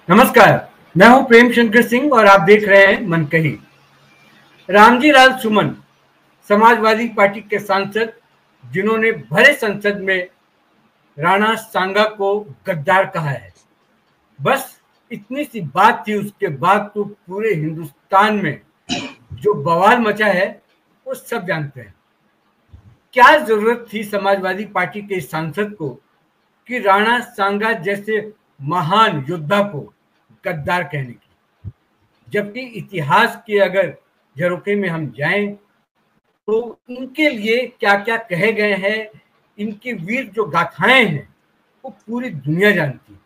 नमस्कार। मैं हूं प्रेम शंकर सिंह और आप देख रहे हैं मनकही। रामजी लाल सुमन समाजवादी पार्टी के सांसद, जिन्होंने भरे संसद में राणा सांगा को गद्दार कहा है। बस इतनी सी बात थी, उसके बाद तो पूरे हिंदुस्तान में जो बवाल मचा है वो सब जानते हैं। क्या जरूरत थी समाजवादी पार्टी के इस सांसद को कि राणा सांगा जैसे महान योद्धा को गद्दार कहने की, जबकि इतिहास के अगर झरोखे में हम जाएं तो इनके लिए क्या क्या कहे गए हैं, इनकी वीर जो गाथाएं हैं वो पूरी दुनिया जानती है।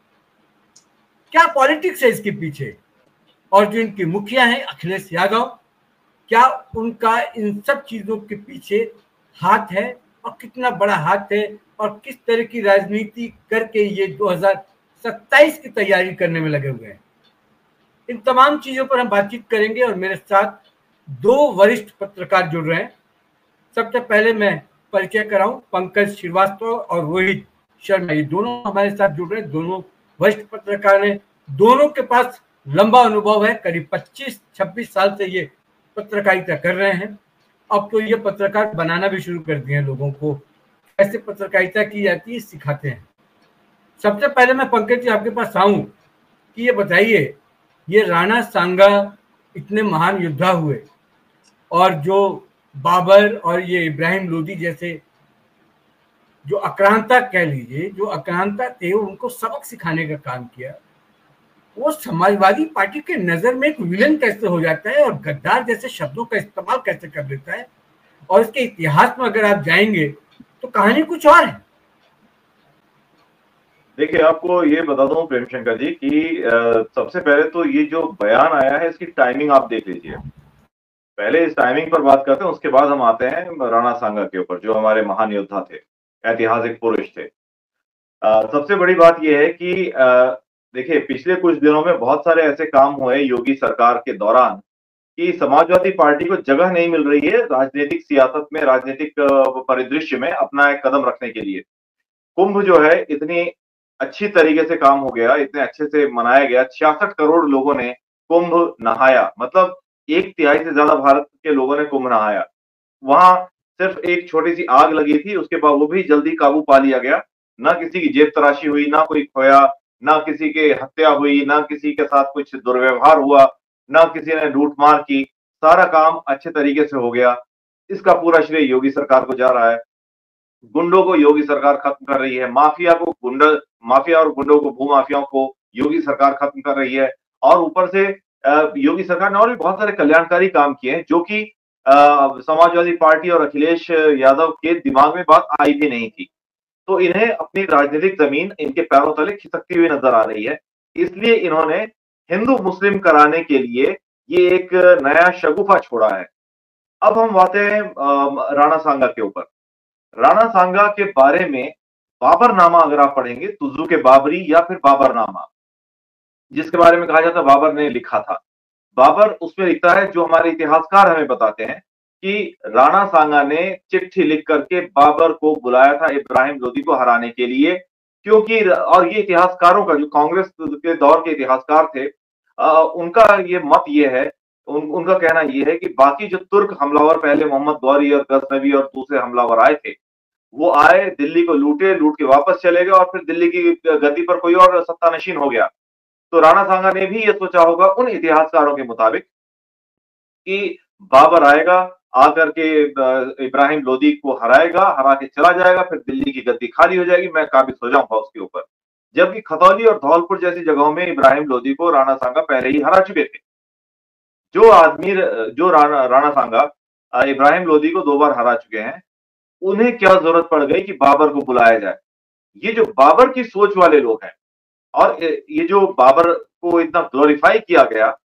क्या पॉलिटिक्स है इसके पीछे, और जो इनके मुखिया हैं अखिलेश यादव, क्या उनका इन सब चीजों के पीछे हाथ है और कितना बड़ा हाथ है, और किस तरह की राजनीति करके ये 2027 की तैयारी करने में लगे हुए हैं। इन तमाम चीजों पर हम बातचीत करेंगे और मेरे साथ दो वरिष्ठ पत्रकार जुड़ रहे हैं। सबसे पहले मैं परिचय कराऊं, पंकज श्रीवास्तव और रोहित शर्मा, ये दोनों हमारे साथ जुड़ रहे हैं। दोनों वरिष्ठ पत्रकार हैं, दोनों के पास लंबा अनुभव है, करीब 25-26 साल से ये पत्रकारिता कर रहे हैं। अब तो ये पत्रकार बनाना भी शुरू कर दिए हैं, लोगों को कैसे पत्रकारिता की जाती है सिखाते हैं। सबसे पहले मैं पंकज जी आपके पास आऊं कि ये बताइए, ये राणा सांगा इतने महान योद्धा हुए और जो बाबर और ये इब्राहिम लोदी जैसे जो आक्रांता कह लीजिए, जो आक्रांता थे, उनको सबक सिखाने का काम किया, वो समाजवादी पार्टी के नजर में एक विलन कैसे हो जाता है और गद्दार जैसे शब्दों का इस्तेमाल कैसे कर लेता है। और इसके इतिहास में अगर आप जाएंगे तो कहानी कुछ और है। देखिए, आपको ये बता दूं प्रेम शंकर जी कि सबसे पहले तो ये जो बयान आया है इसकी टाइमिंग आप देख लीजिए। पहले इस टाइमिंग पर बात करते हैं, उसके बाद हम आते हैं राणा सांगा के ऊपर, जो हमारे महान योद्धा थे, ऐतिहासिक पुरुष थे। सबसे बड़ी बात यह है कि देखिए, पिछले कुछ दिनों में बहुत सारे ऐसे काम हुए योगी सरकार के दौरान कि समाजवादी पार्टी को जगह नहीं मिल रही है राजनीतिक सियासत में, राजनीतिक परिदृश्य में अपना एक कदम रखने के लिए। कुंभ जो है इतनी अच्छी तरीके से काम हो गया, इतने अच्छे से मनाया गया, 66 करोड़ लोगों ने कुंभ नहाया, मतलब 1/3 से ज्यादा भारत के लोगों ने कुंभ नहाया। वहां सिर्फ एक छोटी सी आग लगी थी, उसके बाद वो भी जल्दी काबू पा लिया गया। ना किसी की जेब तराशी हुई, ना कोई खोया, ना किसी के हत्या हुई, ना किसी के साथ कुछ दुर्व्यवहार हुआ, ना किसी ने लूटमार की। सारा काम अच्छे तरीके से हो गया। इसका पूरा श्रेय योगी सरकार को जा रहा है। गुंडों को योगी सरकार खत्म कर रही है, माफिया और गुंडों को, भूमाफियाओं को योगी सरकार खत्म कर रही है। और ऊपर से योगी सरकार ने और भी बहुत सारे कल्याणकारी काम किए हैं जो कि समाजवादी पार्टी और अखिलेश यादव के दिमाग में बात आई भी नहीं थी। तो इन्हें अपनी राजनीतिक जमीन इनके पैरों तले खिसकती हुई नजर आ रही है। इसलिए इन्होंने हिंदू मुस्लिम कराने के लिए ये एक नया शगुफा छोड़ा है। अब हम आते हैं राणा सांगा के ऊपर। राणा सांगा के बारे में बाबरनामा अगर आप पढ़ेंगे, तुजू के बाबरी या फिर बाबरनामा, जिसके बारे में कहा जाता है बाबर ने लिखा था। बाबर उसमें लिखता है, जो हमारे इतिहासकार हमें बताते हैं कि राणा सांगा ने चिट्ठी लिख करके बाबर को बुलाया था इब्राहिम लोदी को हराने के लिए, क्योंकि और ये इतिहासकारों का, जो कांग्रेस के दौर के इतिहासकार थे, उनका ये मत ये है, उनका कहना यह है कि बाकी जो तुर्क हमलावर पहले मोहम्मद गौरी और गजनवी और दूसरे हमलावर आए थे, वो आए, दिल्ली को लूटे, लूट के वापस चले गए और फिर दिल्ली की गद्दी पर कोई और सत्तानशीन हो गया। तो राणा सांगा ने भी ये सोचा होगा उन इतिहासकारों के मुताबिक कि बाबर आएगा, आकर के इब्राहिम लोदी को हराएगा, हरा के चला जाएगा, फिर दिल्ली की गद्दी खाली हो जाएगी, मैं काबिज हो जाऊंगा उसके ऊपर। जबकि खतौली और धौलपुर जैसी जगहों में इब्राहिम लोदी को राणा सांगा पहले ही हरा चुके थे। जो राणा सांगा इब्राहिम लोदी को 2 बार हरा चुके हैं, उन्हें क्या जरूरत पड़ गई कि बाबर को बुलाया जाए। ये जो बाबर की सोच वाले लोग हैं, और ये जो बाबर को इतना ग्लोरीफाई किया गया,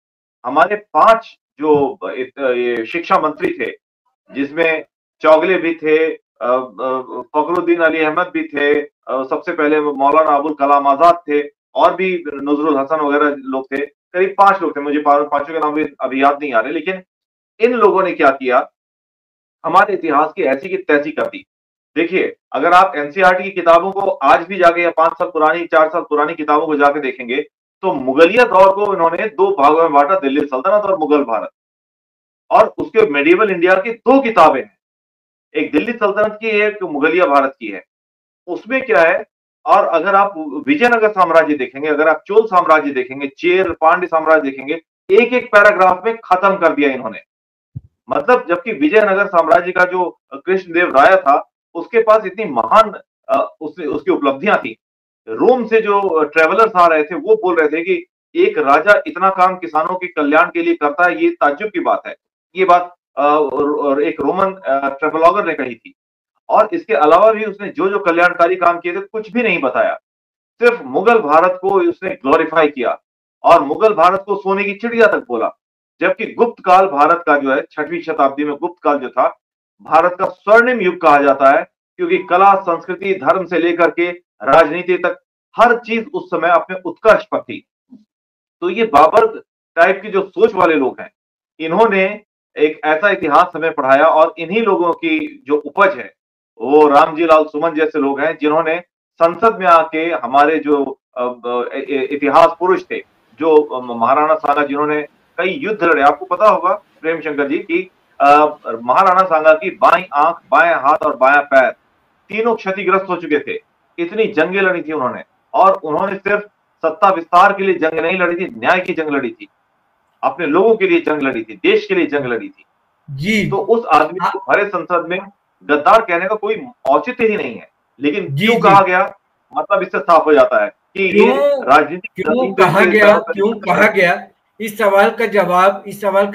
हमारे 5 जो ये शिक्षा मंत्री थे, जिसमें चौगले भी थे, फखरुद्दीन अली अहमद भी थे, सबसे पहले मौलाना अबुल कलाम आजाद थे, और भी नजरुल हसन वगैरह लोग थे। करीब 5 लोग थे, मुझे पांचों के नाम भी अभी याद नहीं आ रहे, लेकिन इन लोगों ने क्या किया, हमारे इतिहास की ऐसी की तैसी कर दी। देखिए, अगर आप एनसीईआरटी की किताबों को आज भी जाके, या 5 साल पुरानी, 4 साल पुरानी किताबों को जाके देखेंगे, तो मुगलिया दौर को इन्होंने दो भागों में बांटा, दिल्ली सल्तनत और मुगल भारत। और उसके मेडिवल इंडिया की दो किताबें हैं, एक दिल्ली सल्तनत की है, एक मुगलिया भारत की है। उसमें क्या है, और अगर आप विजयनगर साम्राज्य देखेंगे, अगर आप चोल साम्राज्य देखेंगे, चेर पांड्य साम्राज्य देखेंगे, एक एक पैराग्राफ में खत्म कर दिया इन्होंने। मतलब जबकि विजयनगर साम्राज्य का जो कृष्णदेव राय था, उसके पास इतनी महान उसकी उपलब्धियां थी। रोम से जो ट्रेवलर्स आ रहे थे वो बोल रहे थे कि एक राजा इतना काम किसानों के कल्याण के लिए करता है, ये ताज्जुब की बात है। ये बात एक रोमन ट्रेवलॉगर ने कही थी। और इसके अलावा भी उसने जो जो कल्याणकारी काम किए थे कुछ भी नहीं बताया, सिर्फ मुगल भारत को उसने ग्लोरीफाई किया और मुगल भारत को सोने की चिड़िया तक बोला। जबकि गुप्त काल भारत का जो है 6वीं शताब्दी में गुप्त काल जो था, भारत का स्वर्णिम युग कहा जाता है, क्योंकि कला, संस्कृति, धर्म से लेकर के राजनीति तक हर चीज उस समय अपने उत्कर्ष पर थी। तो ये बाबर टाइप की जो सोच वाले लोग हैं, इन्होंने एक ऐसा इतिहास हमें पढ़ाया और इन्हीं लोगों की जो उपज है वो रामजी लाल सुमन जैसे लोग हैं, जिन्होंने संसद में आके हमारे जो इतिहास पुरुष थे, जो महाराणा सांगा, जिन्होंने कई युद्ध लड़े। आपको पता होगा प्रेम शंकर जी की महाराणा सांगा की बाईं आंख, बाएं हाथ और बायां पैर तीनों क्षतिग्रस्त हो चुके थे। इतनी जंगें लड़ी थी उन्होंने, और उन्होंने सिर्फ सत्ता विस्तार के लिए जंग नहीं लड़ी थी, न्याय की जंग लड़ी थी, अपने लोगों के लिए जंग लड़ी थी, देश के लिए जंग लड़ी थी जी। तो उस आदमी को भरे संसद में गद्दार कहने का कोई औचित्य ही नहीं है। लेकिन क्यों कहा गया, मतलब इससे साफ हो जाता है कि ये राजनीति क्यों कहा गया। इस सवाल का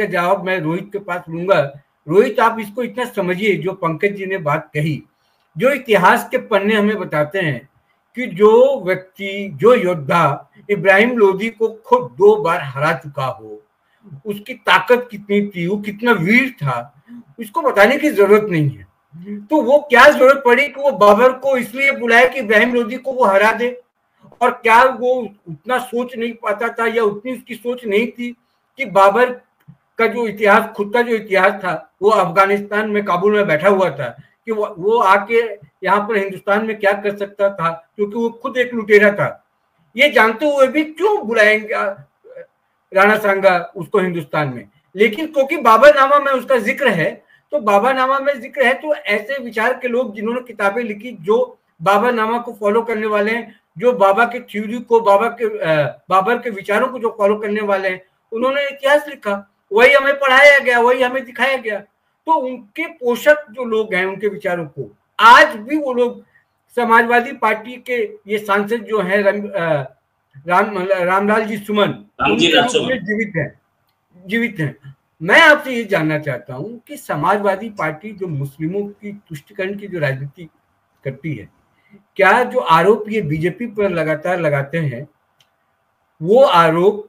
जवाब मैं रोहित के पास लूंगा। रोहित, आप इसको इतना समझिए, जो पंकज जी ने बात कही, जो इतिहास के पन्ने हमें बताते हैं कि जो व्यक्ति, जो योद्धा इब्राहिम लोदी को खुद 2 बार हरा चुका हो, उसकी ताकत कितनी थी, वो कितना वीर था, उसको बताने की जरूरत नहीं है। तो वो क्या जरूरत पड़ी कि वो बाबर को इसलिए बुलाया कि इब्राहिम लोदी को वो हरा दे? और क्या वो उतना सोच नहीं पाता था, या उतनी उसकी सोच नहीं थी कि बाबर का जो इतिहास, खुद का जो इतिहास था, वो अफगानिस्तान में, काबुल में बैठा हुआ था, कि वो आके यहाँ पर हिंदुस्तान में क्या कर सकता था, क्योंकि वो खुद एक लुटेरा था। ये जानते हुए भी क्यों बुलाएंगे राणा सांगा उसको हिंदुस्तान में? लेकिन क्योंकि बाबरनामा में उसका जिक्र है, तो बाबरनामा में जिक्र है, तो ऐसे विचार के लोग जिन्होंने किताबें लिखी, जो बाबरनामा को फॉलो करने वाले हैं, जो बाबा के थ्योरी को, बाबर के विचारों को जो फॉलो करने वाले हैं, उन्होंने इतिहास लिखा, वही हमें पढ़ाया गया, वही हमें दिखाया गया। तो उनके पोषक जो लोग हैं, उनके विचारों को आज भी वो लोग, समाजवादी पार्टी के ये सांसद जो है रामलाल जी सुमन, जीवित हैं। मैं आपसे ये जानना चाहता हूं कि समाजवादी पार्टी जो मुस्लिमों की तुष्टिकरण की जो राजनीति करती है, क्या जो आरोप ये बीजेपी पर लगातार लगाते हैं, वो आरोप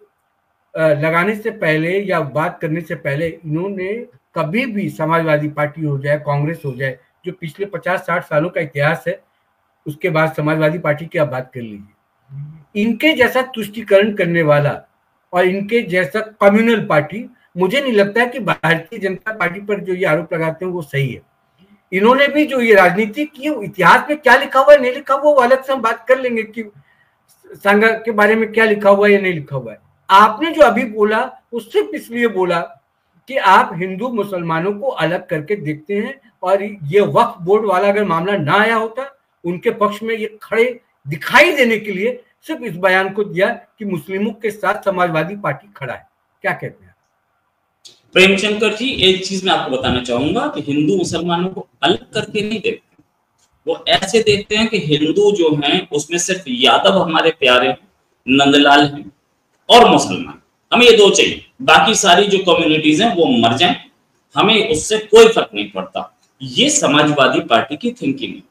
लगाने से पहले या बात करने से पहले इन्होंने कभी भी समाजवादी पार्टी हो जाए, कांग्रेस हो जाए, जो पिछले 50-60 सालों का इतिहास है, उसके बाद समाजवादी पार्टी की आप बात कर लीजिए, इनके जैसा तुष्टिकरण करने वाला और इनके जैसा कम्युनल पार्टी, मुझे नहीं लगता है कि भारतीय जनता पार्टी पर जो ये आरोप लगाते हैं वो सही है। इन्होंने भी जो ये राजनीति की, इतिहास में क्या लिखा हुआ है, नहीं लिखा हुआ, वो अलग से हम बात कर लेंगे कि सांगा के बारे में क्या लिखा हुआ है या नहीं लिखा हुआ है। आपने जो अभी बोला वो सिर्फ इसलिए बोला कि आप हिंदू मुसलमानों को अलग करके देखते हैं, और ये वक्फ बोर्ड वाला अगर मामला ना आया होता, उनके पक्ष में ये खड़े दिखाई देने के लिए सिर्फ इस बयान को दिया कि मुस्लिमों के साथ समाजवादी पार्टी खड़ा है। क्या कहते हैं प्रेमशंकर जी? एक चीज मैं आपको बताना चाहूंगा कि हिंदू मुसलमानों को अलग करके नहीं देखते, वो ऐसे देखते हैं कि हिंदू जो हैं उसमें सिर्फ यादव हमारे प्यारे नंदलाल हैं और मुसलमान, हमें ये 2 चाहिए, बाकी सारी जो कम्युनिटीज हैं वो मर जाएं, हमें उससे कोई फर्क नहीं पड़ता। ये समाजवादी पार्टी की थिंकिंग है।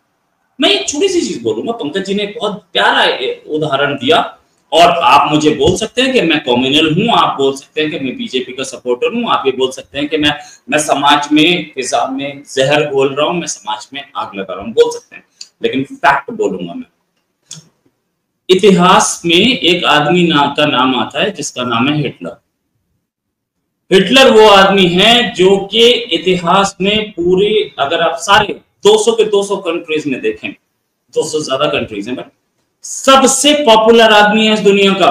मैं एक छोटी सी चीज बोलूंगा, पंकज जी ने एक बहुत प्यारा उदाहरण दिया, और आप मुझे बोल सकते हैं कि मैं कम्युनल हूं, आप बोल सकते हैं कि मैं बीजेपी का सपोर्टर हूं, आप ये बोल सकते हैं कि मैं समाज में फिजा में जहर घोल रहा हूं, मैं समाज में आग लगा रहा हूं, बोल सकते हैं, लेकिन फैक्ट बोलूंगा मैं। इतिहास में एक आदमी का नाम आता है जिसका नाम है हिटलर। हिटलर वो आदमी है जो कि इतिहास में पूरे, अगर आप सारे 200 के 200 कंट्रीज में देखें, 200 ज्यादा कंट्रीज हैं, बट सबसे पॉपुलर आदमी है इस दुनिया का।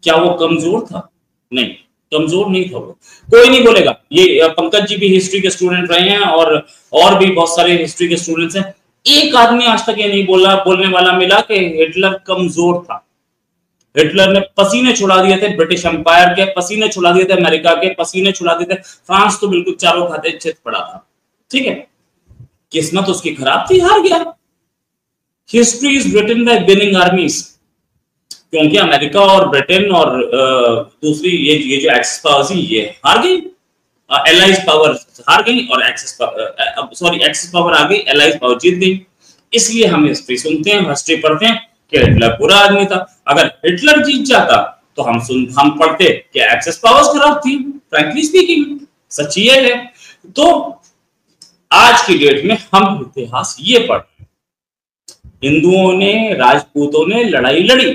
क्या वो कमजोर था? नहीं, कमजोर नहीं था वो। कोई नहीं बोलेगा, ये पंकज जी भी हिस्ट्री के स्टूडेंट रहे हैं और भी बहुत सारे हिस्ट्री के स्टूडेंट्स हैं। एक आदमी आज तक ये नहीं बोलने वाला मिला कि हिटलर कमजोर था। हिटलर ने पसीने छुड़ा दिए थे ब्रिटिश एम्पायर के, पसीने छुड़ा दिए थे अमेरिका के, पसीने छुड़ा दिए थे। फ्रांस तो बिल्कुल चारों खाते चित पड़ा था। ठीक है, किस्मत उसकी खराब थी, हार गया। History is written by winning armies, क्योंकि अमेरिका और ब्रिटेन और दूसरी ये जो एक्सेस पावर्स ये हार गई, एलाइज पावर हार गई और एक्सेस पावर आ गई, एलाइज पावर जीत गई। इसलिए हम हिस्ट्री सुनते हैं, हिस्ट्री पढ़ते हैं कि हिटलर बुरा आदमी था। अगर हिटलर जीत जाता तो हम पढ़ते कि एक्सेस पावर्स खराब थी। फ्रैंकली स्पीकिंग सच ये है। तो आज की डेट में हम इतिहास ये पढ़, हिंदुओं ने, राजपूतों ने लड़ाई लड़ी,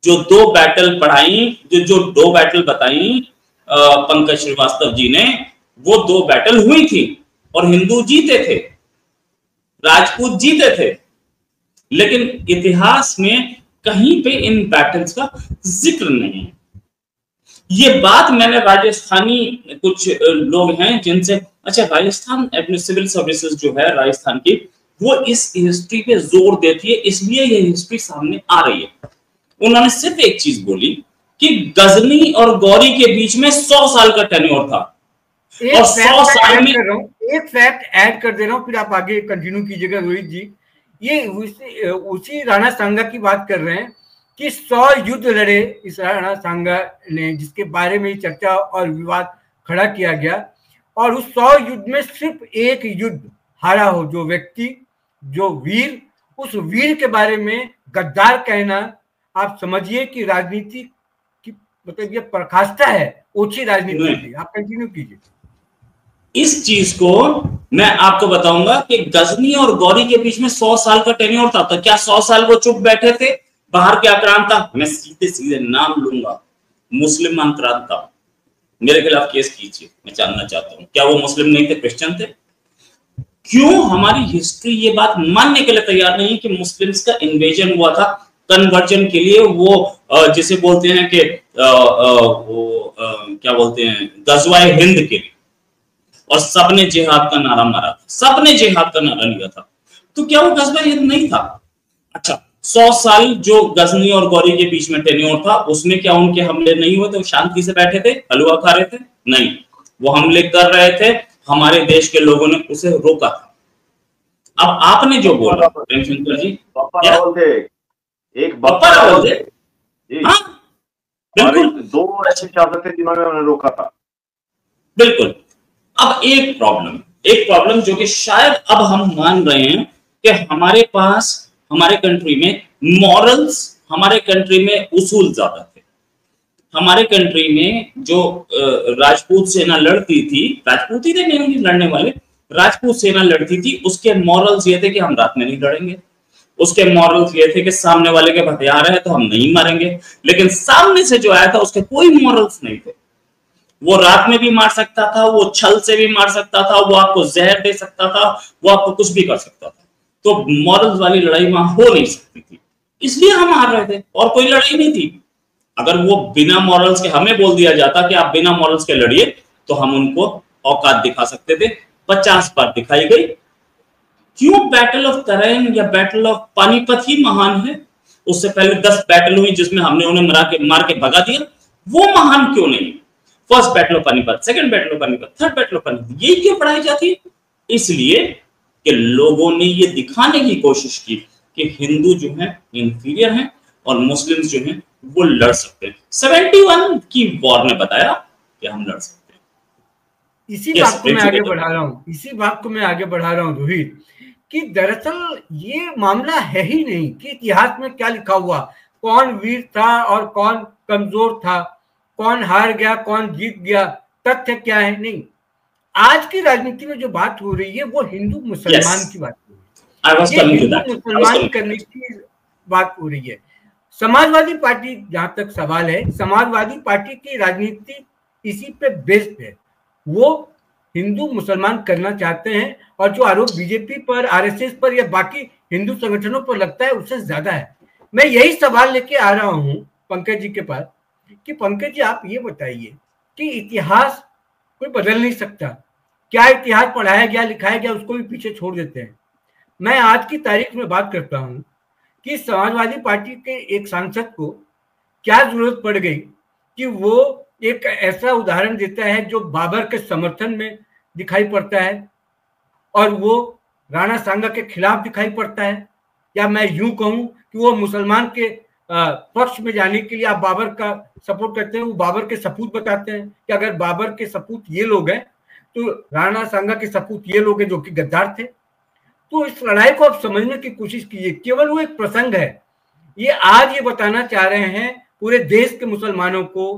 जो दो बैटल पढ़ाई, जो दो बैटल बताई पंकज श्रीवास्तव जी ने, वो दो बैटल हुई थी और हिंदू जीते थे, राजपूत जीते थे। लेकिन इतिहास में कहीं पे इन बैटल्स का जिक्र नहीं है। ये बात मैंने राजस्थानी कुछ लोग हैं जिनसे, अच्छा राजस्थान अपने सिविल सर्विसेज जो है राजस्थान की, वो इस हिस्ट्री पे जोर देती है, इसलिए ये हिस्ट्री सामने आ रही है। उन्होंने सिर्फ एक चीज बोली कि गजनी और गौरी के बीच में 100 साल का टेन्योर था। और 100 साल में एक फैक्ट ऐड कर दे रहा हूं, फिर आप आगे कंटिन्यू कीजिएगा रोहित जी। ये उसी राणा सांगा की बात कर रहे हैं कि 100 युद्ध लड़े इस राणा सांगा ने, जिसके बारे में चर्चा और विवाद खड़ा किया गया। और उस 100 युद्ध में सिर्फ एक युद्ध हारा हो, जो व्यक्ति, जो वीर, उस वीर के बारे में गद्दार कहना, आप समझिए कि राजनीति की मतलब ये पराकाष्ठा है, ओछी राजनीति की। आप कंटिन्यू कीजिए। इस चीज को मैं आपको बताऊंगा कि गजनी और गौरी के बीच में 100 साल का टेन्योर था। तो क्या 100 साल वो चुप बैठे थे? बाहर क्या क्रांत था? मैं सीधे सीधे नाम लूंगा, मुस्लिम क्रांत था। मेरे खिलाफ केस कीजिए, मैं जानना चाहता हूं क्या वो मुस्लिम नहीं थे, क्रिश्चियन थे? क्यों हमारी हिस्ट्री ये बात मानने के लिए तैयार नहीं है कि मुस्लिम्स का इन्वेजन हुआ था कन्वर्जन के लिए? वो जिसे बोलते हैं कि क्या बोलते हैं, गजवाए हिंद के लिए, और सबने जिहाद का नारा मारा था, सबने जिहाद का नारा लिया था। तो क्या वो गजवाए हिंद नहीं था? अच्छा, 100 साल जो गजनी और गौरी के बीच में टेन्योर था, उसमें क्या उनके हमले नहीं हुए थे? वो शांति से बैठे थे, हलवा खा रहे थे? नहीं, वो हमले कर रहे थे, हमारे देश के लोगों ने उसे रोका था। अब आपने जो बोला प्रेमशंकर जी, एक बप्पा रावल थे, हाँ बिल्कुल, दो ऐसे शासक थे जिन्होंने उन्हें रोका था। बिल्कुल। अब एक प्रॉब्लम जो कि शायद अब हम मान रहे हैं कि हमारे पास, हमारे कंट्री में मॉरल्स, हमारे कंट्री में उसूल ज्यादा थे। हमारे कंट्री में जो राजपूत सेना लड़ती थी, राजपूत ही थे नहीं लड़ने वाले, राजपूत सेना लड़ती थी, उसके मॉरल्स ये थे कि हम रात में नहीं लड़ेंगे। उसके मॉरल्स ये थे कि सामने वाले के हथियार है तो हम नहीं मारेंगे। लेकिन सामने से जो आया था उसके कोई मॉरल्स नहीं थे। वो रात में भी मार सकता था, वो छल से भी मार सकता था, वो आपको जहर दे सकता था, वो आपको कुछ भी कर सकता था। तो मॉरल्स वाली लड़ाई वहां हो नहीं सकती थी, इसलिए हम हार रहे थे, और कोई लड़ाई नहीं थी। अगर वो बिना मॉरल्स के हमें बोल दिया जाता कि आप बिना मॉरल्स के लड़िए, तो हम उनको औकात दिखा सकते थे। 50 बार दिखाई गई। क्यों बैटल ऑफ तराइन या बैटल ऑफ पानीपत ही महान है? उससे पहले 10 बैटल हुई जिसमें हमने उन्हें मार के भगा दिया, वो महान क्यों नहीं? First battle of Panipat, second battle of Panipat, third battle of Panipat, यही क्यों पढ़ाई जाती है? इसलिए कि लोगों ने ये दिखाने की कोशिश की कि हिंदू जो है इंफीरियर हैं और मुस्लिम्स जो हैं वो लड़ सकते हैं। 71 की वॉर ने बताया कि हम लड़ सकते हैं। इसी बात को मैं आगे बढ़ा रहा हूं रोहित, कि दरअसल ये मामला है ही नहीं कि इतिहास में क्या लिखा हुआ, कौन वीर था और कौन कमजोर था, कौन हार गया कौन जीत गया, तथ्य क्या है, नहीं। आज की राजनीति में जो बात हो रही है वो हिंदू मुसलमान की बात हो रही है, हिंदू मुसलमान करने की बात हो रही है। समाजवादी पार्टी, जहां तक सवाल है, समाजवादी पार्टी की राजनीति इसी पे बेस्ड है। वो हिंदू मुसलमान करना चाहते हैं, और जो आरोप बीजेपी पर, आरएसएस पर या बाकी हिंदू संगठनों पर लगता है उससे ज्यादा है। मैं यही सवाल लेके आ रहा हूं पंकज जी के पास कि पंकज जी आप ये बताइए कि इतिहास कोई बदल नहीं सकता, क्या इतिहास पढ़ाया गया लिखाया गया उसको भी पीछे छोड़ देते हैं। मैं आज की तारीख में बात करता हूं कि समाजवादी पार्टी के एक सांसद को क्या जरूरत पड़ गई कि वो एक ऐसा उदाहरण देता है जो बाबर के समर्थन में दिखाई पड़ता है और वो राणा सांगा के खिलाफ दिखाई पड़ता है, या मैं यूं कहूं कि वो मुसलमान के पक्ष में जाने के लिए आप बाबर का सपोर्ट करते हैं, वो बाबर के सपूत बताते हैं कि अगर बाबर के सपूत ये लोग हैं तो राणा सांगा के सपूत ये लोग हैं जो कि गद्दार थे। तो इस लड़ाई को आप समझने की कोशिश कीजिए, केवल वो एक प्रसंग है। ये आज ये बताना चाह रहे हैं पूरे देश के मुसलमानों को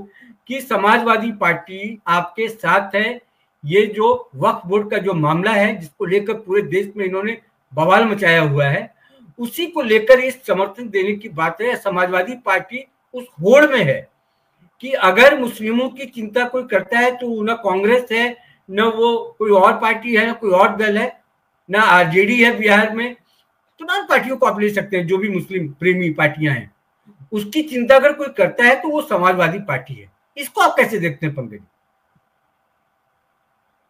कि समाजवादी पार्टी आपके साथ है। ये जो वक्फ बोर्ड का जो मामला है जिसको लेकर पूरे देश में इन्होंने बवाल मचाया हुआ है, उसी को लेकर इस समर्थन देने की बात है। समाजवादी पार्टी उस होड़ में है कि अगर मुस्लिमों की चिंता कोई करता है तो न कांग्रेस है, न वो कोई और पार्टी है, न कोई और दल है, न आरजेडी है बिहार में, तमाम पार्टियों को आप ले सकते हैं जो भी मुस्लिम प्रेमी पार्टियां हैं, उसकी चिंता अगर कोई करता है तो वो समाजवादी पार्टी है। इसको आप कैसे देखते हैं पंकज?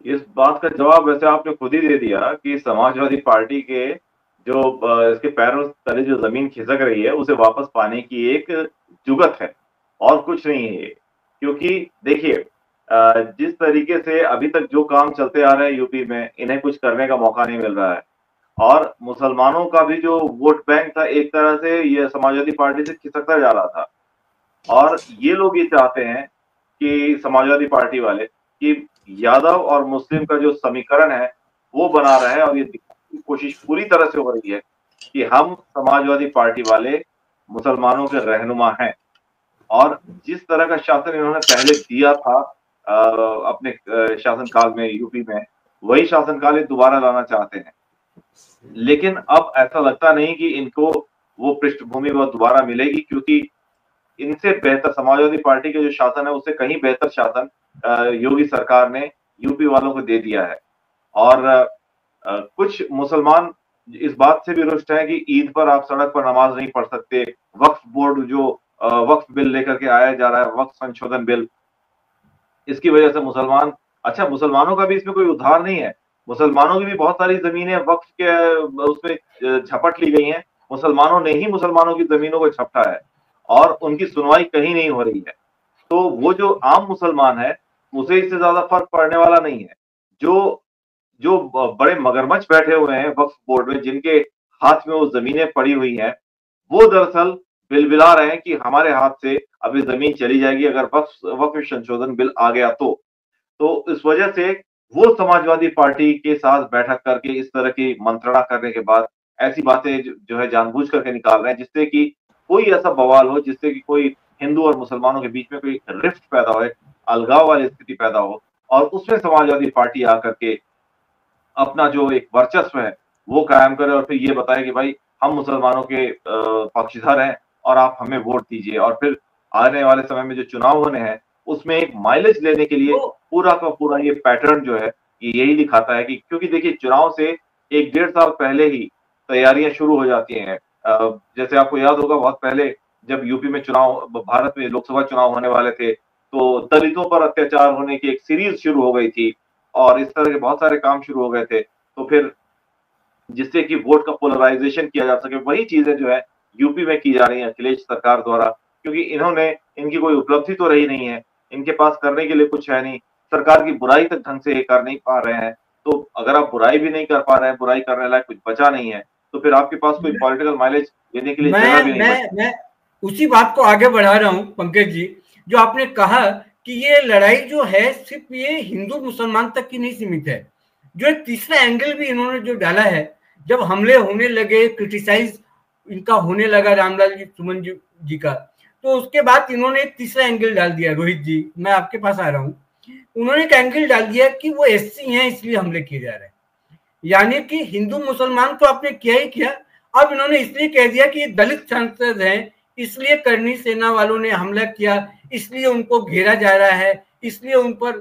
इस बात का जवाब वैसे आपने खुद ही दे दिया कि समाजवादी पार्टी के जो इसके पैरों तले जो जमीन खिसक रही है उसे वापस पाने की एक जुगत है और कुछ नहीं है। क्योंकि देखिए जिस तरीके से अभी तक जो काम चलते आ रहे हैं यूपी में, इन्हें कुछ करने का मौका नहीं मिल रहा है और मुसलमानों का भी जो वोट बैंक था एक तरह से ये समाजवादी पार्टी से खिसकता जा रहा था। और ये लोग ये चाहते हैं कि समाजवादी पार्टी वाले कि यादव और मुस्लिम का जो समीकरण है वो बना रहे और ये कोशिश पूरी तरह से हो रही है कि हम समाजवादी पार्टी वाले मुसलमानों के रहनुमा हैं और जिस तरह का शासन इन्होंने पहले दिया था अपने शासनकाल में यूपी में, वही शासनकाल ये दोबारा लाना चाहते हैं। लेकिन अब ऐसा लगता नहीं कि इनको वो पृष्ठभूमि वो दोबारा मिलेगी, क्योंकि इनसे बेहतर समाजवादी पार्टी के जो शासन है उससे कहीं बेहतर शासन योगी सरकार ने यूपी वालों को दे दिया है। और कुछ मुसलमान इस बात से भी रुष्ट है कि ईद पर आप सड़क पर नमाज नहीं पढ़ सकते। वक्फ बोर्ड जो वक्फ बिल लेकर के आया जा रहा है, वक्फ संशोधन बिल, इसकी वजह से मुसलमानों का भी इसमें कोई उद्धार नहीं है। मुसलमानों की भी बहुत सारी जमीनें वक्फ के उसमें झपट ली गई हैं। मुसलमानों ने ही मुसलमानों की जमीनों को झपटा है और उनकी सुनवाई कहीं नहीं हो रही है। तो वो जो आम मुसलमान है उसे इससे ज्यादा फर्क पड़ने वाला नहीं है। जो बड़े मगरमच्छ बैठे हुए हैं वक्फ बोर्ड में, जिनके हाथ में वो जमीनें पड़ी हुई हैं, वो दरअसल बिलबिला रहे हैं कि हमारे हाथ से अब ये जमीन चली जाएगी अगर वक्फ संशोधन बिल आ गया तो इस वजह से वो समाजवादी पार्टी के साथ बैठक करके इस तरह की मंत्रणा करने के बाद ऐसी बातें जो है जानबूझ करके निकाल रहे हैं जिससे कि कोई ऐसा बवाल हो, जिससे कि कोई हिंदू और मुसलमानों के बीच में कोई रिफ्ट पैदा हो, अलगाव वाली स्थिति पैदा हो और उसमें समाजवादी पार्टी आकर के अपना जो एक वर्चस्व है वो कायम करे और फिर ये बताए कि भाई हम मुसलमानों के पक्षधर हैं और आप हमें वोट दीजिए। और फिर आने वाले समय में जो चुनाव होने हैं उसमें एक माइलेज लेने के लिए पूरा का पूरा ये पैटर्न जो है ये यही दिखाता है कि, क्योंकि देखिए चुनाव से 1-1.5 साल पहले ही तैयारियां शुरू हो जाती हैं। जैसे आपको याद होगा बहुत पहले जब यूपी में चुनाव, भारत में लोकसभा चुनाव होने वाले थे तो दलितों पर अत्याचार होने की एक सीरीज शुरू हो गई थी और इस तरह के बहुत सारे काम शुरू हो गए थे। तो फिर जिससे कि वोट का पोलराइजेशन किया जा सके, वही चीजें जो है यूपी में की जा रही है अखिलेश सरकार द्वारा, क्योंकि इनकी कोई उपलब्धि तो रही नहीं है, इनके पास करने के लिए कुछ है नहीं, सरकार की बुराई तक ढंग से कर नहीं पा रहे हैं। तो अगर आप बुराई भी नहीं कर पा रहे हैं, बुराई करने लायक कुछ बचा नहीं है, तो फिर आपके पास कोई पॉलिटिकल माइलेज देने के लिए जगह भी नहीं। मैं उसी बात को आगे बढ़ा रहा हूँ पंकज जी, जो आपने कहा कि ये लड़ाई जो है सिर्फ ये हिंदू मुसलमान तक की नहीं सीमित है। जो एक तीसरा एंगल भी इन्होंने जो डाला है, जब हमले होने लगे, क्रिटिसाइज इनका होने लगा रामलाल जी सुमन जी का, तो उसके बाद इन्होंने एक तीसरा एंगल डाल दिया। रोहित जी, मैं आपके पास आ रहा हूँ। उन्होंने एक एंगल डाल दिया कि वो एससी हैं इसलिए हमले किए जा रहे हैं, यानी कि हिंदू मुसलमान तो आपने किया ही किया, अब इन्होंने इसलिए कह दिया कि ये दलित सांसद हैं इसलिए करनी सेना वालों ने हमला किया, इसलिए उनको घेरा जा रहा है, इसलिए उन पर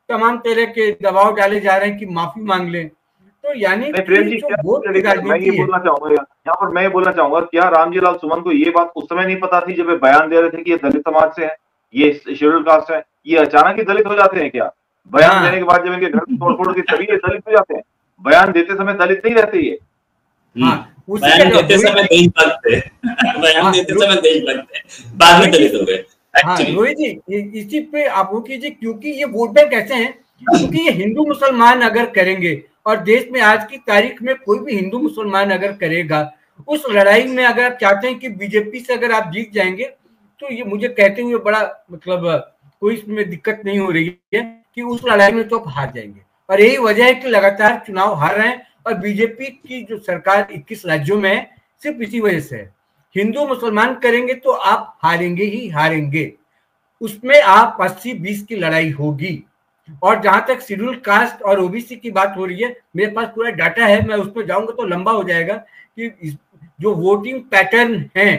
तमाम तरह के दबाव डाले जा रहे हैं कि माफी मांग लें। तो यानी प्रेम जी, मैं ये बोलना चाहूंगा यहाँ पर, मैं ये बोलना चाहूंगा क्या रामजी लाल सुमन को ये बात उस समय नहीं पता थी जब वे बयान दे रहे थे कि ये दलित समाज से है? ये शेड्यूल कास्ट है, ये अचानक ही दलित हो जाते हैं क्या? बयान देने के बाद जब इनके घर तोड़फोड़ होती तभी ये दलित हो जाते हैं? बयान देते समय दलित नहीं रहते ये। बयान देते समय देश लगते बयान देते समय देश लगते बाद में दलित हो गए। रोहित जी इसी पे आप वो कीजिए, क्योंकि ये वोट बैंक ऐसे हैं, क्योंकि ये हिंदू मुसलमान अगर करेंगे और देश में आज की तारीख में कोई भी हिंदू मुसलमान अगर करेगा उस लड़ाई में, अगर आप चाहते हैं कि बीजेपी से अगर आप जीत जाएंगे तो ये मुझे कहते हुए बड़ा मतलब कोई इसमें दिक्कत नहीं हो रही है कि उस लड़ाई में तो आप हार जाएंगे। और यही वजह है कि लगातार चुनाव हार रहे हैं और बीजेपी की जो सरकार 21 राज्यों में है सिर्फ इसी वजह से है। हिंदू मुसलमान करेंगे तो आप हारेंगे ही हारेंगे, उसमें आप 80-20 की लड़ाई होगी। और जहां तक शेड्यूल कास्ट और ओबीसी की बात हो रही है, मेरे पास पूरा डाटा है, मैं उस पर जाऊंगा तो लंबा हो जाएगा कि जो वोटिंग पैटर्न है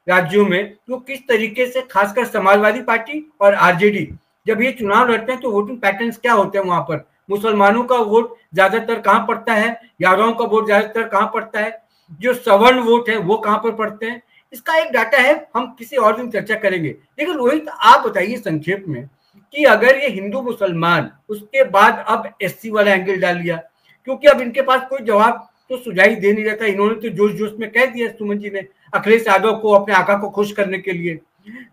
राज्यों में तो किस तरीके से, खासकर समाजवादी पार्टी और आरजेडी जब ये चुनाव लड़ते हैं तो वोटिंग पैटर्न्स क्या होते हैं वहां पर। मुसलमानों का वोट ज्यादातर कहां पड़ता है, यादवों का वोट ज्यादातर कहां पड़ता है, जो सवर्ण वोट है वो कहां पर पड़ते हैं, इसका एक डाटा है, हम किसी और दिन चर्चा करेंगे। लेकिन रोहित आप बताइए संक्षेप में कि अगर ये हिंदू मुसलमान उसके बाद अब एससी वाला एंगल डाल लिया, क्योंकि अब इनके पास कोई जवाब तो सुझाई दे नहीं रहता, इन्होंने तो जोश जोश में कह दिया सुमन जी ने अखिलेश यादव को अपने आका को खुश करने के लिए,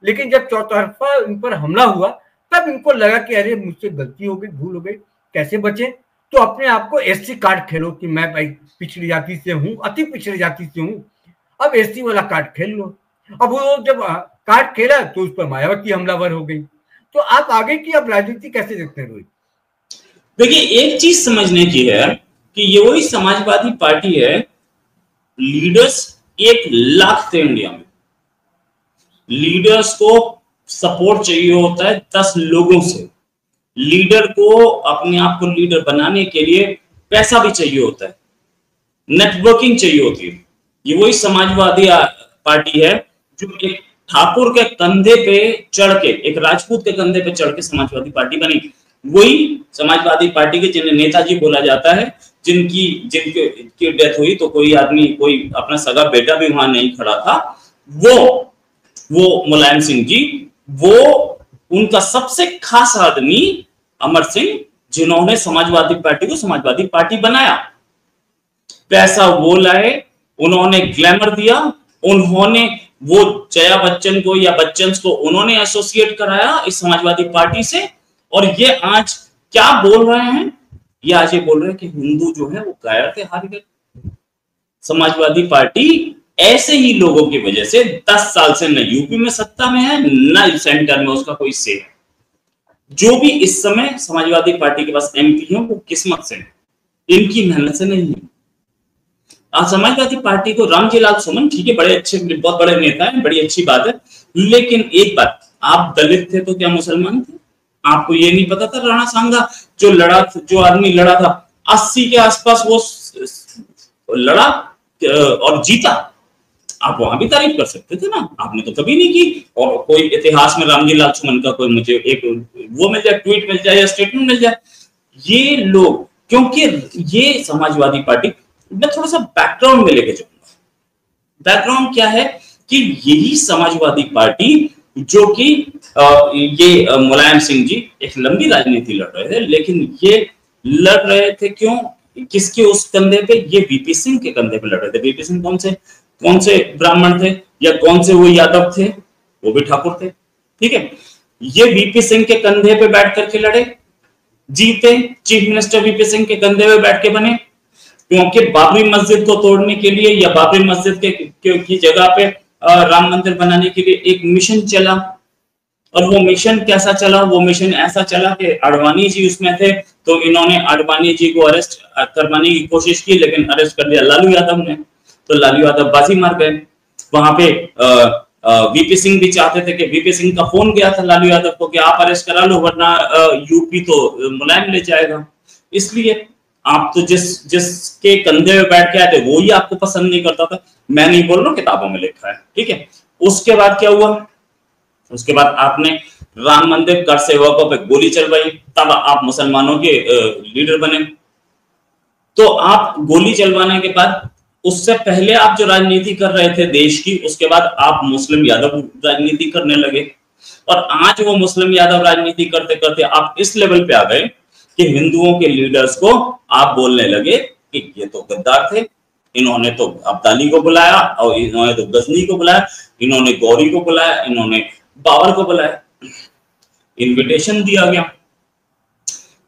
लेकिन जब चौतरफा इन पर हमला हुआ तब इनको लगा कि अरे मुझसे गलती हो गई, भूल हो गई, कैसे बचे, तो अपने आप को एससी कार्ड खेलो कि मैं भाई पिछड़ी जाति से हूँ, अति पिछड़ी जाति से हूँ, अब एससी वाला कार्ड खेल लो। अब वो जब कार्ड खेला तो उस पर मायावती हमलावर हो गई। तो आप आगे की अब राजनीति कैसे देखते हैं रोहित? देखिए एक चीज समझने की है कि ये वही समाजवादी पार्टी है, लीडर्स 1 लाख थे इंडिया में, लीडर्स को सपोर्ट चाहिए होता है 10 लोगों से, लीडर को अपने आप को लीडर बनाने के लिए पैसा भी चाहिए होता है, नेटवर्किंग चाहिए होती है। ये वही समाजवादी पार्टी है जो एक ठाकुर के कंधे पे चढ़ के, एक राजपूत के कंधे पे चढ़ के समाजवादी पार्टी बनी। वही समाजवादी पार्टी के जिन्हें नेताजी बोला जाता है, जिनकी डेथ हुई तो कोई आदमी, कोई अपना सगा बेटा भी वहां नहीं खड़ा था, वो मुलायम सिंह जी, वो उनका सबसे खास आदमी अमर सिंह, जिन्होंने समाजवादी पार्टी को समाजवादी पार्टी बनाया। पैसा वो लाए, उन्होंने ग्लैमर दिया, उन्होंने वो जया बच्चन को या बच्चन को उन्होंने एसोसिएट कराया इस समाजवादी पार्टी से। और ये आज क्या बोल रहे हैं, ये आज ये बोल रहे हैं कि हिंदू जो है वो कायर थे, हार गए। समाजवादी पार्टी ऐसे ही लोगों की वजह से 10 साल से न यूपी में सत्ता में है, न सेंटर में उसका कोई से है। जो भी इस समय समाजवादी पार्टी के पास एमपी है वो किस्मत से, इनकी मेहनत से नहीं है। समाजवादी पार्टी को रामजी लाल सुमन, ठीक है, बड़े अच्छे, बहुत बड़े नेता हैं, बड़ी अच्छी बात है, लेकिन एक बात, आप दलित थे तो क्या मुसलमान थे? आपको ये नहीं पता था राणा सांगा जो आदमी लड़ा था 80 के आसपास, वो लड़ा और जीता, आप वहां भी तारीफ कर सकते थे ना, आपने तो कभी नहीं की। और कोई इतिहास में रामजी लाल सुमन का कोई मुझे एक वो मिल जाए, ट्वीट मिल जाए या स्टेटमेंट मिल जाए। ये लोग, क्योंकि ये समाजवादी पार्टी, मैं थोड़ा सा बैकग्राउंड में लेके जाऊंगा। बैकग्राउंड क्या है कि यही समाजवादी पार्टी जो कि ये मुलायम सिंह जी एक लंबी राजनीति लड़ रहे थे, लेकिन ये लड़ रहे थे क्यों, किसके उस कंधे पे? ये वीपी सिंह के कंधे पे लड़ रहे थे। वीपी सिंह कौन से ब्राह्मण थे या कौन से वो यादव थे? वो भी ठाकुर थे, ठीक है। ये वीपी सिंह के कंधे पे बैठ करके लड़े, जीते। चीफ मिनिस्टर वीपी सिंह के कंधे पे बैठ के बने, क्योंकि बाबरी मस्जिद को तोड़ने के लिए या बाबरी मस्जिद की जगह पे राम मंदिर बनाने के लिए एक मिशन चला। और वो मिशन कैसा चला? वो मिशन ऐसा चला कि आडवाणी जी उसमें थे, तो इन्होंने आडवाणी जी को अरेस्ट करवाने की कोशिश की, लेकिन अरेस्ट कर दिया लालू यादव ने, तो लालू यादव बाजी मार गए। वहां पे वीपी सिंह भी चाहते थे कि, वीपी सिंह का फोन गया था लालू यादव को कि आप अरेस्ट करा लो वरना यूपी तो मुलायम ले जाएगा। इसलिए आप तो जिसके कंधे में बैठ के आए थे वो ही आपको पसंद नहीं करता था। मैं नहीं बोल रहा हूं, किताबों में लिखा है, ठीक है। उसके बाद क्या हुआ? उसके बाद आपने राम मंदिर कर सेवकों पे गोली चलवाई, तब आप मुसलमानों के लीडर बने। तो आप गोली चलवाने के बाद, उससे पहले आप जो राजनीति कर रहे थे देश की, उसके बाद आप मुस्लिम यादव राजनीति करने लगे। और आज वो मुस्लिम यादव राजनीति करते करते आप इस लेवल पे आ गए कि हिंदुओं के लीडर्स को आप बोलने लगे कि ये तो गद्दार थे, इन्होंने तो अब्दाली को बुलाया, और इन्होंने तो गजनी को बुलाया, इन्होंने गौरी को बुलाया, इन्होंने बाबर को बुलाया, इनविटेशन दिया गया।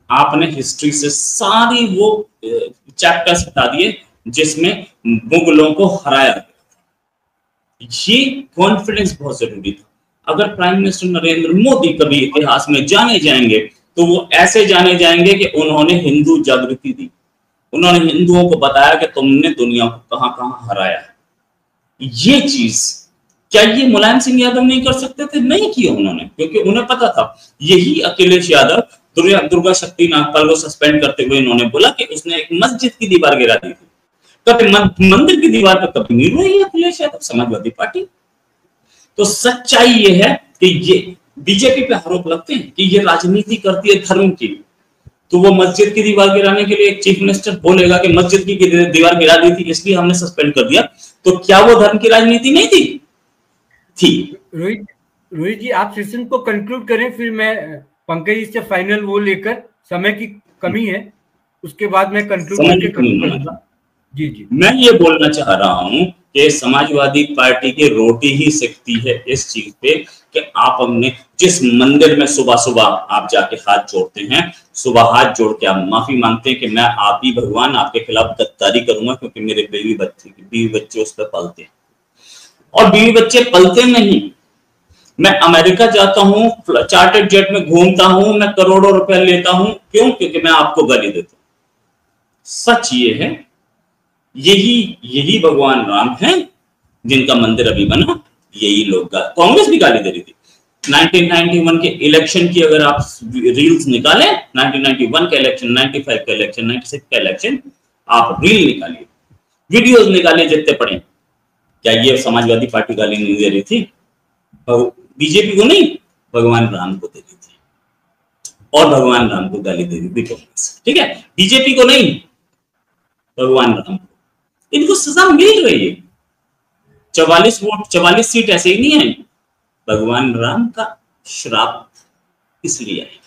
आपने हिस्ट्री से सारी वो चैप्टर्स हटा दिए जिसमें मुगलों को हराया गया। ये कॉन्फिडेंस बहुत जरूरी था। अगर प्राइम मिनिस्टर नरेंद्र मोदी कभी इतिहास में जाने जाएंगे तो वो ऐसे जाने जाएंगे कि उन्होंने हिंदू जागृति दी, उन्होंने हिंदुओं को बताया कि तुमने दुनिया को कहां कहां हराया। ये चीज क्या ये मुलायम सिंह यादव नहीं कर सकते थे? नहीं किया उन्होंने, क्योंकि उन्हें पता था। यही अखिलेश यादव दुर्गा शक्ति नागपाल को सस्पेंड करते हुए इन्होंने बोला कि उसने एक मस्जिद की दीवार गिरा दी थी। कभी मंदिर की दीवार पर कभी नहीं रही अखिलेश यादव, समाजवादी पार्टी। तो सच्चाई ये है कि ये बीजेपी पे आरोप लगते हैं कि ये राजनीति करती है धर्म की, तो वो मस्जिद की दीवार गिराने के लिए एक चीफ मिनिस्टर बोलेगा कि मस्जिद की दीवार गिरा दी थी इसलिए हमने सस्पेंड कर दिया, तो क्या वो धर्म की राजनीति नहीं थी? रोहित जी, आप सेशन को कंक्लूड करें, फिर मैं पंकज जी से फाइनल वो लेकर, समय की कमी है, उसके बाद मैं कंक्लूड करूंगा। जी जी, मैं ये बोलना चाह रहा हूं कि समाजवादी पार्टी की रोटी ही सिकती है इस चीज पे कि आप हमने जिस मंदिर में सुबह सुबह आप जाके हाथ जोड़ते हैं, सुबह हाथ जोड़ के आप माफी मांगते हैं कि मैं आप ही भगवान आपके खिलाफ गद्दारी करूंगा क्योंकि मेरे बीवी बच्चे उस पर पलते हैं। और बीवी बच्चे पलते नहीं, मैं अमेरिका जाता हूं, चार्टर्ड जेट में घूमता हूं, मैं करोड़ों रुपए लेता हूं, क्यों? क्योंकि मैं आपको गाली देता हूं। सच ये है, यही भगवान राम हैं जिनका मंदिर अभी बना, यही लोग कांग्रेस भी गाली दे रही थी। 1991 के इलेक्शन की अगर आप रील्स निकालें, 1991 का इलेक्शन, 95 का इलेक्शन, 96 का इलेक्शन, आप रील निकालिए, वीडियोस निकालिए जितने पड़े, क्या ये समाजवादी पार्टी गाली नहीं दे रही थी? बीजेपी को नहीं, भगवान राम को दे रही थी, और भगवान राम को गाली दे रही थी कांग्रेस, ठीक है? बीजेपी को नहीं, भगवान राम को। इनको सजा मिल रही है। 44 सीट ऐसे ही नहीं आई, भगवान राम का श्राप इसलिए आई।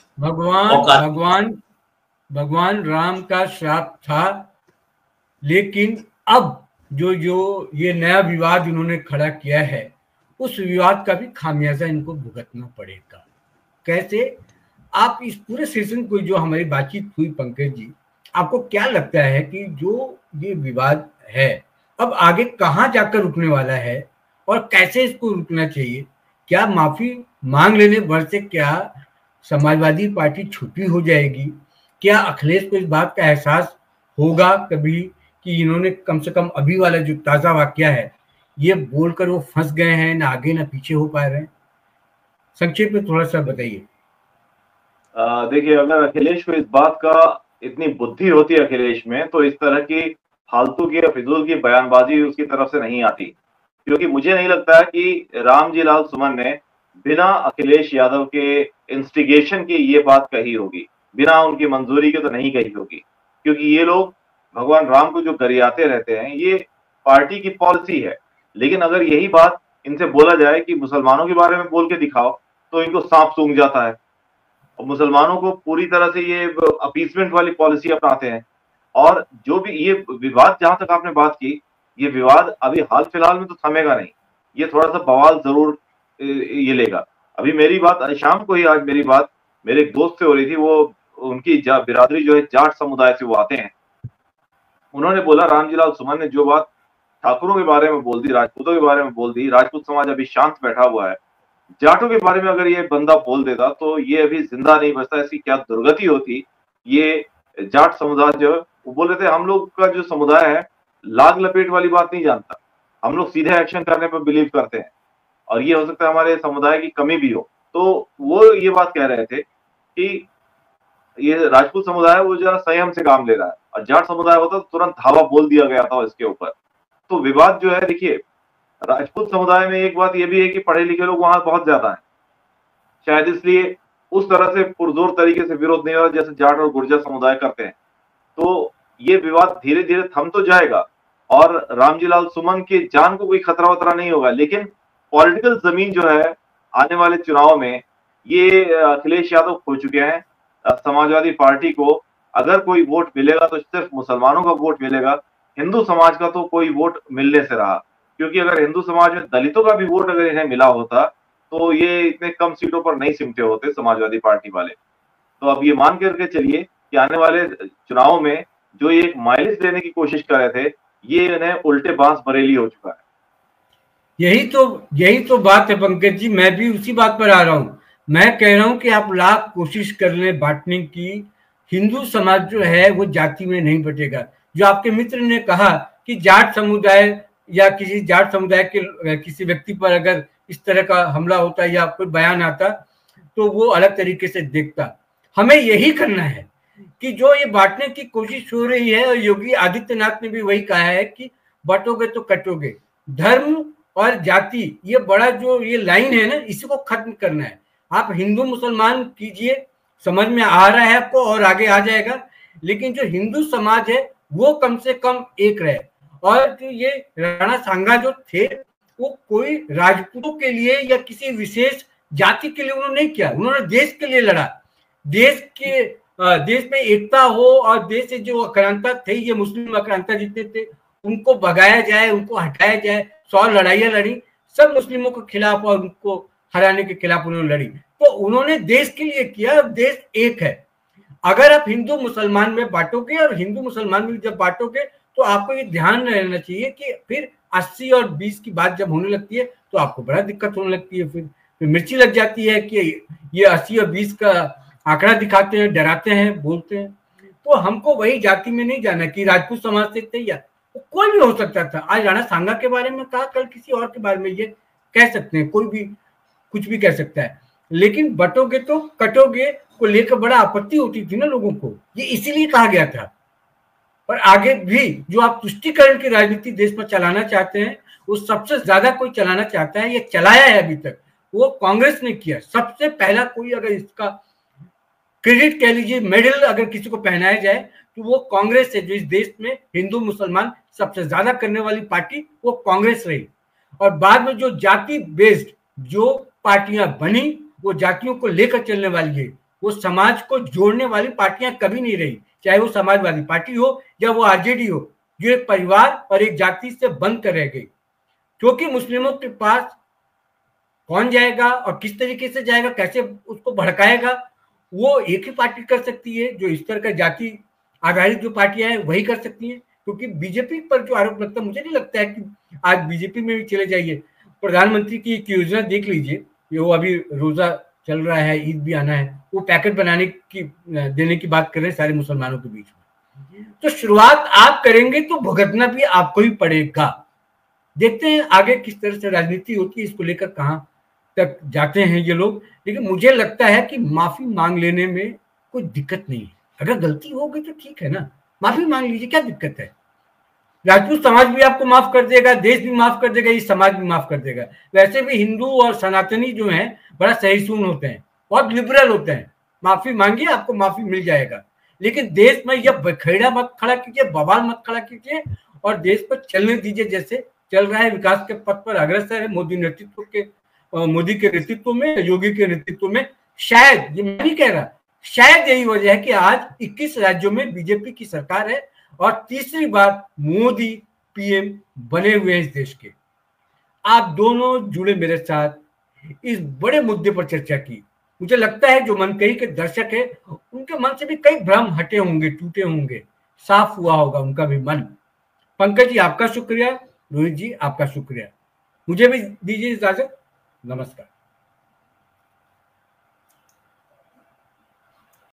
भगवान राम का श्राप था, लेकिन अब जो ये नया विवाद इन्होंने खड़ा किया है, उस विवाद का भी खामियाजा इनको भुगतना पड़ेगा। कैसे? आप इस पूरे सेशन को जो हमारी बातचीत हुई पंकज जी, आपको क्या लगता है कि जो ये विवाद है अब आगे कहां जाकर रुकने वाला है और कैसे इसको रुकना चाहिए? क्या माफी मांग लेने भर से क्या समाजवादी पार्टी छुपी हो जाएगी? क्या अखिलेश को इस बात का एहसास होगा कभी कि इन्होंने कम से कम अभी वाला जो ताजा वाकया है ये बोलकर वो फंस गए हैं, ना आगे ना पीछे हो पा रहे हैं? संक्षेप में थोड़ा सा बताइए। देखिए, अगर अखिलेश को इस बात का इतनी बुद्धि होती है अखिलेश में, तो इस तरह की फालतू की या फिजूल की बयानबाजी उसकी तरफ से नहीं आती, क्योंकि मुझे नहीं लगता है कि रामजी लाल सुमन ने बिना अखिलेश यादव के इंस्टिगेशन की ये बात कही होगी, बिना उनकी मंजूरी के तो नहीं कही होगी, क्योंकि ये लोग भगवान राम को जो गरियाते रहते हैं ये पार्टी की पॉलिसी है। लेकिन अगर यही बात इनसे बोला जाए कि मुसलमानों के बारे में बोल के दिखाओ, तो इनको सांप सूंघ जाता है और मुसलमानों को पूरी तरह से ये अपीसमेंट वाली पॉलिसी अपनाते हैं। और जो भी ये विवाद, जहां तक आपने बात की, ये विवाद अभी हाल फिलहाल में तो थमेगा नहीं, ये थोड़ा सा बवाल जरूर ये लेगा। अभी मेरी बात शाम को ही, आज मेरी बात मेरे एक दोस्त से हो रही थी, वो उनकी बिरादरी जो है जाट समुदाय से वो आते हैं। उन्होंने बोला रामजी लाल सुमन ने जो बात ठाकुरों के बारे में बोल दी, राजपूतों के बारे में बोल दी, राजपूत समाज अभी शांत बैठा हुआ है, जाटों के बारे में अगर ये बंदा बोल देता तो ये अभी जिंदा नहीं बचता, इसकी क्या दुर्गति होती। ये जाट समुदाय जो है वो बोल रहे थे, हम लोग का जो समुदाय है लाग लपेट वाली बात नहीं जानता, हम लोग सीधे एक्शन करने पर बिलीव करते हैं, और ये हो सकता है हमारे समुदाय की कमी भी हो। तो वो ये बात कह रहे थे कि ये राजपूत समुदाय वो जरा संयम से काम ले रहा है, और जाट समुदाय होता तो तुरंत धावा बोल दिया गया था इसके ऊपर। तो विवाद जो है, देखिए राजपूत समुदाय में एक बात यह भी है कि पढ़े लिखे लोग वहां बहुत ज्यादा हैं, शायद इसलिए उस तरह से पुरजोर तरीके से विरोध नहीं हो रहा जैसे जाट और गुर्जर समुदाय करते हैं। तो ये विवाद धीरे धीरे थम तो जाएगा और रामजी लाल सुमन की जान को कोई खतरा वतरा नहीं होगा, लेकिन पॉलिटिकल जमीन जो है आने वाले चुनाव में ये अखिलेश यादव खो चुके हैं। समाजवादी पार्टी को अगर कोई वोट मिलेगा तो सिर्फ मुसलमानों का वोट मिलेगा, हिंदू समाज का तो कोई वोट मिलने से रहा। क्योंकि अगर हिंदू समाज में दलितों का भी वोट अगर इन्हें मिला होता तो ये इतने कम सीटों पर नहीं सिमटे होते समाजवादी पार्टी वाले। तो अब ये मान करके चलिए कि आने वाले चुनाव में जो ये एक माइलेज देने की कोशिश कर रहे थे, ये इन्हें उल्टे बांस बरेली हो चुका है। यही तो बात है पंकज जी, मैं भी उसी बात पर आ रहा हूं। मैं कह रहा हूं कि आप लाख कोशिश कर लें बांटने की, हिंदू समाज जो है वो जाति में नहीं बटेगा। जो आपके मित्र ने कहा कि जाट समुदाय या किसी जाट समुदाय के किसी व्यक्ति पर अगर इस तरह का हमला होता या कोई बयान आता तो वो अलग तरीके से देखता। हमें यही करना है कि जो ये बांटने की कोशिश हो रही है, और योगी आदित्यनाथ ने भी वही कहा है कि बांटोगे तो कटोगे। धर्म और जाति ये बड़ा जो ये लाइन है ना, इसी को खत्म करना है। आप हिंदू मुसलमान कीजिए, समझ में आ रहा है आपको और आगे आ जाएगा, लेकिन जो हिंदू समाज है वो कम से कम एक रहे। और जो ये राणा सांगा जो थे वो कोई राजपूतों के लिए या किसी विशेष जाति के लिए उन्होंने नहीं किया, उन्होंने देश के लिए लड़ा। देश में एकता हो और देश से जो अक्रांता थे, ये मुस्लिम अक्रांता जितने थे उनको भगाया जाए, उनको हटाया जाए। 100 लड़ाइयां लड़ी सब मुस्लिमों के खिलाफ और उनको हराने के खिलाफ उन्होंने लड़ी। तो उन्होंने देश के लिए किया, देश एक है। अगर आप हिंदू मुसलमान में बांटोगे और हिंदू मुसलमान में जब बांटोगे तो आपको ये ध्यान रहना चाहिए कि फिर 80 और 20 की बात जब होने लगती है तो आपको बड़ा दिक्कत होने लगती है। फिर मिर्ची लग जाती है कि ये 80 और 20 का आंकड़ा दिखाते हैं, डराते हैं, बोलते हैं। तो हमको वही जाति में नहीं जाना कि राजपूत समाज से थे या तो कोई भी हो सकता था। आज राणा सांगा के बारे में कहा, कल किसी और के बारे में ये कह सकते हैं, कोई भी कुछ भी कह सकता है। लेकिन बटोगे तो कटोगे को लेकर बड़ा आपत्ति होती थी ना लोगों को, ये इसीलिए कहा गया था। और आगे भी जो आप तुष्टीकरण की राजनीति देश में चलाना चाहते हैं, वो सबसे ज्यादा कोई चलाना चाहता है, ये चलाया है अभी तक, वो कांग्रेस ने किया। सबसे पहला कोई अगर इसका क्रेडिट कह लीजिए, मेडल अगर किसी को पहनाया जाए तो वो कांग्रेस है। जो इस देश में हिंदू मुसलमान सबसे ज्यादा करने वाली पार्टी वो कांग्रेस रही। और बाद में जो जाति बेस्ड जो पार्टियां बनी वो जातियों को लेकर चलने वाली है, वो समाज को जोड़ने वाली पार्टियां कभी नहीं रही। चाहे वो समाजवादी पार्टी हो या वो आरजेडी हो, जो एक परिवार और एक जाति से बंद कर रह गई। क्योंकि मुस्लिमों के पास कौन जाएगा और किस तरीके से जाएगा, कैसे उसको भड़काएगा, वो एक ही पार्टी कर सकती है। जो इस तरह का जाति आधारित जो पार्टियां हैं वही कर सकती हैं। क्योंकि बीजेपी पर जो आरोप लगता है, मुझे नहीं लगता है कि आज बीजेपी में भी चले जाइए, प्रधानमंत्री की एक योजना देख लीजिए, वो अभी रोजा चल रहा है, ईद भी आना है, वो पैकेट बनाने की देने की बात कर रहे हैं सारे मुसलमानों के बीच में। तो शुरुआत आप करेंगे तो भुगतना भी आपको ही पड़ेगा। देखते हैं आगे किस तरह से राजनीति होती है, इसको लेकर कहां तक जाते हैं ये लोग। लेकिन मुझे लगता है कि माफी मांग लेने में कोई दिक्कत नहीं है। अगर गलती हो गई तो ठीक है ना, माफी मांग लीजिए, क्या दिक्कत है। राजपूत समाज भी आपको माफ कर देगा, देश भी माफ कर देगा, ये समाज भी माफ कर देगा। वैसे भी हिंदू और सनातनी जो हैं बड़ा सहिष्णु होते हैं, बहुत लिबरल होते हैं। माफी मांगिए, आपको माफी मिल जाएगा। लेकिन देश में यह बखेड़ा मत खड़ा कीजिए, बवाल मत खड़ा कीजिए और देश पर चलने दीजिए जैसे चल रहा है। विकास के पथ पर अग्रसर है मोदी के नेतृत्व में, योगी के नेतृत्व में। शायद, ये मैं नहीं कह रहा, शायद यही वजह है कि आज 21 राज्यों में बीजेपी की सरकार है और तीसरी बार मोदी पीएम बने हुए हैं इस देश के। आप दोनों जुड़े मेरे साथ इस बड़े मुद्दे पर चर्चा की। मुझे लगता है जो मनकही के दर्शक है उनके मन से भी कई भ्रम हटे होंगे, टूटे होंगे, साफ हुआ होगा उनका भी मन। पंकज जी आपका शुक्रिया, रोहित जी आपका शुक्रिया। मुझे भी दीजिए इजाजत, नमस्कार।